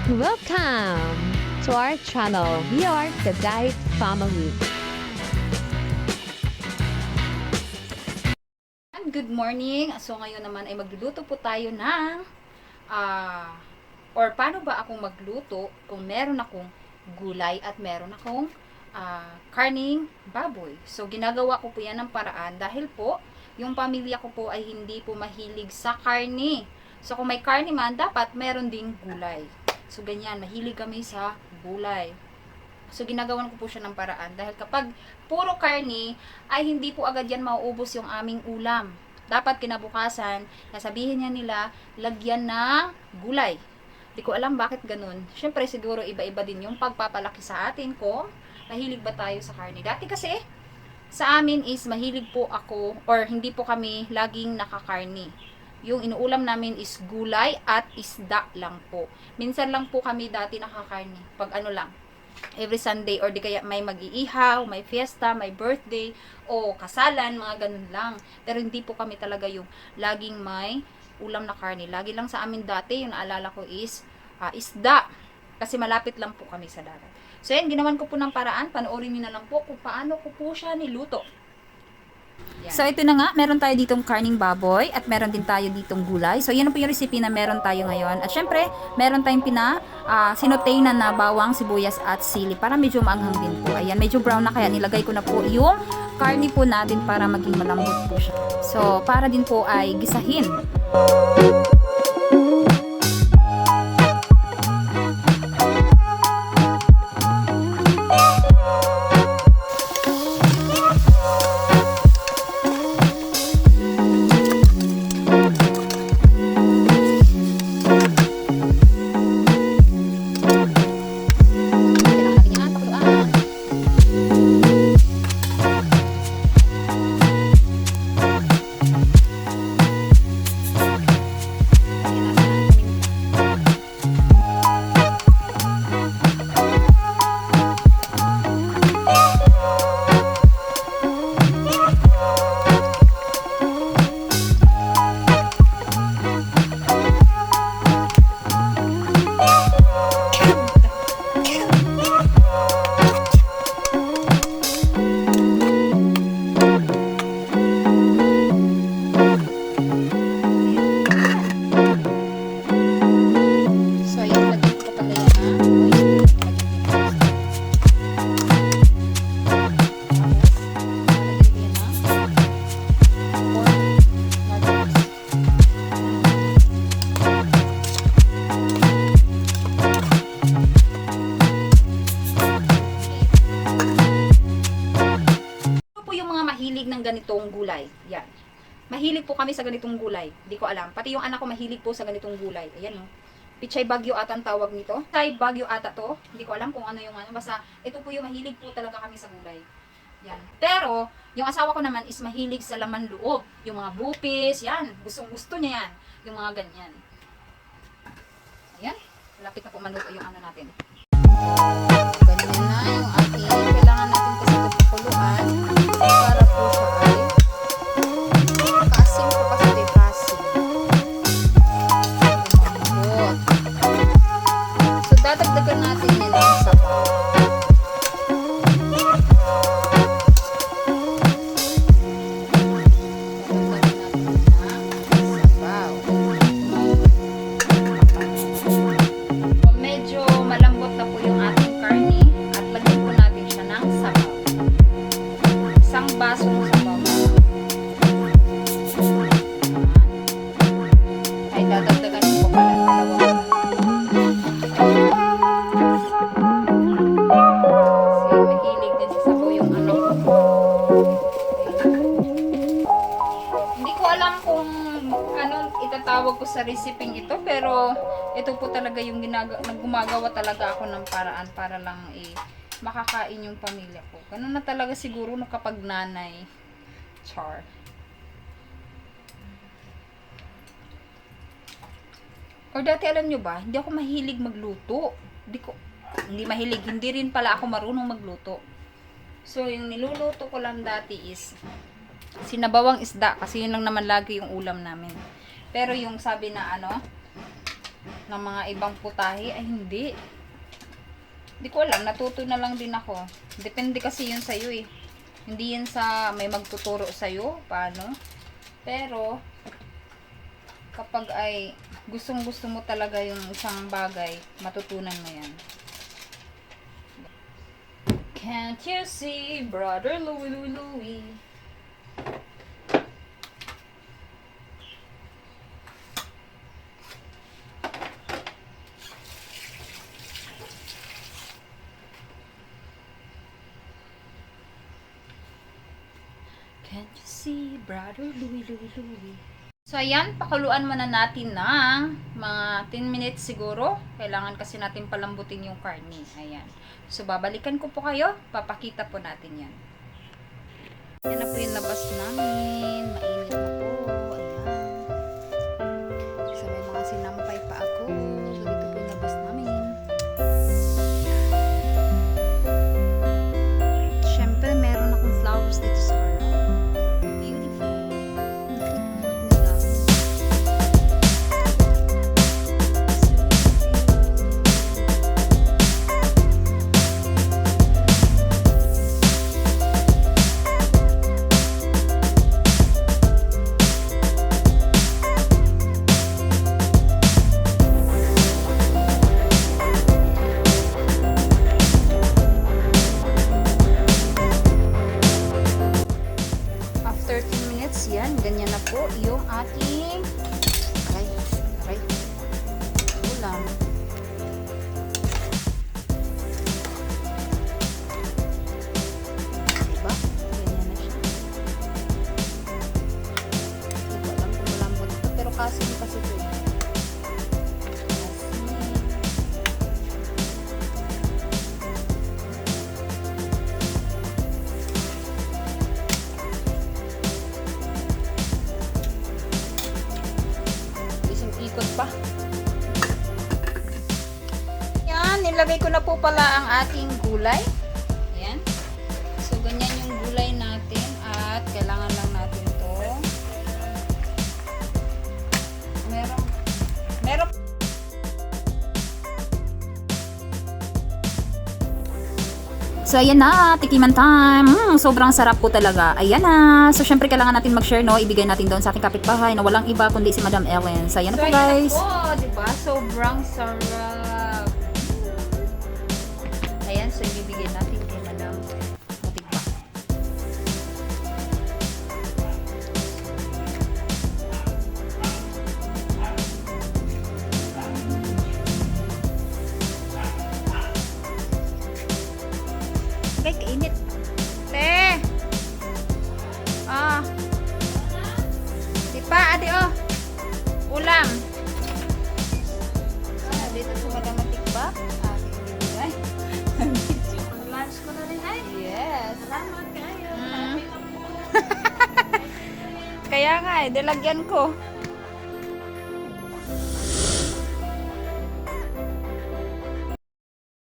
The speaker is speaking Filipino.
Welcome to our channel. We are the Diet Family. Good morning! So ngayon naman ay magluluto po tayo ng or paano ba akong magluto kung meron akong gulay at meron akong karning baboy. So ginagawa ko po yan ng paraan dahil po yung pamilya ko po ay hindi po mahilig sa karni. So kung may karni man, dapat meron ding gulay. So ganyan, mahilig kami sa gulay. So, ginagawan ko po siya ng paraan. Dahil kapag puro karni, ay hindi po agad yan mauubos yung aming ulam. Dapat kinabukasan, nasabihin niya nila, lagyan ng gulay. Di ko alam bakit ganun. Siyempre, siguro iba-iba din yung pagpapalaki sa atin kung mahilig ba tayo sa karni. Dati kasi, sa amin is mahilig po ako, or hindi po kami laging nakakarni. Yung inuulam namin is gulay at isda lang po. Minsan lang po kami dati nakakarni. Pag ano lang, every Sunday or di kaya may mag-iihaw, may fiesta, may birthday o kasalan, mga ganun lang. Pero hindi po kami talaga yung laging may ulam na karne. Lagi lang sa amin dati, yung naalala ko is isda. Kasi malapit lang po kami sa dagat. So yan, ginawan ko po ng paraan. Panoorin niyo na lang po kung paano ko po siya niluto. Yan. So ito na nga, meron tayo ditong karning baboy at meron din tayo ditong gulay. So yan po yung recipe na meron tayo ngayon. At syempre, meron tayong sinotay na bawang, sibuyas at sili para medyo maanghang din po. Ayan, medyo brown na kaya nilagay ko na po yung karni po natin para maging malambot po siya. So para din po ay gisahin. Mahilig ng ganitong gulay. Yan. Mahilig po kami sa ganitong gulay. Hindi ko alam. Pati yung anak ko mahilig po sa ganitong gulay. Ayan, no. Pichay bagyo ata ang tawag nito. Pichay bagyo ata to. Hindi ko alam kung ano yung ano. Basta, ito po yung mahilig po talaga kami sa gulay. Yan. Pero, yung asawa ko naman is mahilig sa laman loob. Yung mga bupis, yan. Gustong gusto niya yan. Yung mga ganyan. Ayan. Lapit na po maluto yung ano natin. Ganyan na yung ating. Kailangan natin kasi ito pakuluan. Para po siya ay kasing po kasi ito kasing. Lumambot. So, dadagdagan natin yan ng sabaw. Medyo malambot na po yung ating karni at lagyan po natin siya ng sabaw. Isang basong sabaw. Ay, dadagdagan po pala dalawang. Kasi mahilig din sa sabaw yung anak ko. Hindi ko alam kung anong itatawag ko sa recipe ito, pero ito po talaga yung gumagawa talaga ako ng paraan para lang makakain yung pamilya ko. Ganun na talaga siguro no kapag nanay. Char. Or dati alam nyo ba, hindi ako mahilig magluto. Hindi mahilig, hindi rin pala ako marunong magluto. So, yung niluluto ko lang dati is sinabawang isda kasi yun lang naman lagi yung ulam namin. Pero yung sabi na ng mga ibang putahe, ay hindi. Hindi ko alam, natuto na lang din ako. Depende kasi yun sa'yo eh. Hindi yun sa may magtuturo sa'yo, paano. Pero, kapag ay gustong gusto mo talaga yung isang bagay, matutunan mo yan. Can't you see, brother Louie, Louie, Louie? Can't you see, brother Louie, Louie, Louie? So, ayan, pakuluan muna natin ng mga 10 minutes siguro. Kailangan kasi natin palambutin yung karne. Ayan. So, babalikan ko po kayo. Papakita po natin yan. Yan na po yung labas namin. Mainit na po. Ayan. So, may mga sinampay pa ako. So, dito po yung labas namin. Siyempre, meron akong flowers dito sa harap. Beautiful. After 10 minutes, yan, ganyan na po yung ating ulam. Diba? Ganyan na siya. Hindi ko alam kung malambot ito, pero kasin kasi ito. Ikot pa. Yan, nilagay ko na po pala ang ating gulay. Yan. So, ganyan yung gulay natin at kailangan lang natin to. Meron. So, ayan na, tikiman time. Sobrang sarap po talaga. Ayan na. So, syempre, kailangan natin mag-share, no? Ibigay natin doon sa ating kapitbahay na walang iba kundi si Madam Ellen. So, ayan na po, guys. So, ayan na po, diba? Sobrang sarap. Ayan, so, ibibigay natin kay Madam. Mutik pa. Okay, kainit. Te! Di pa, ate, oh. Ulam. Dito sa Madamatik ba? Ibibigay. Lunch ko na rin ay. Yes. Salamat kayo. Kaya nga, dilagyan ko.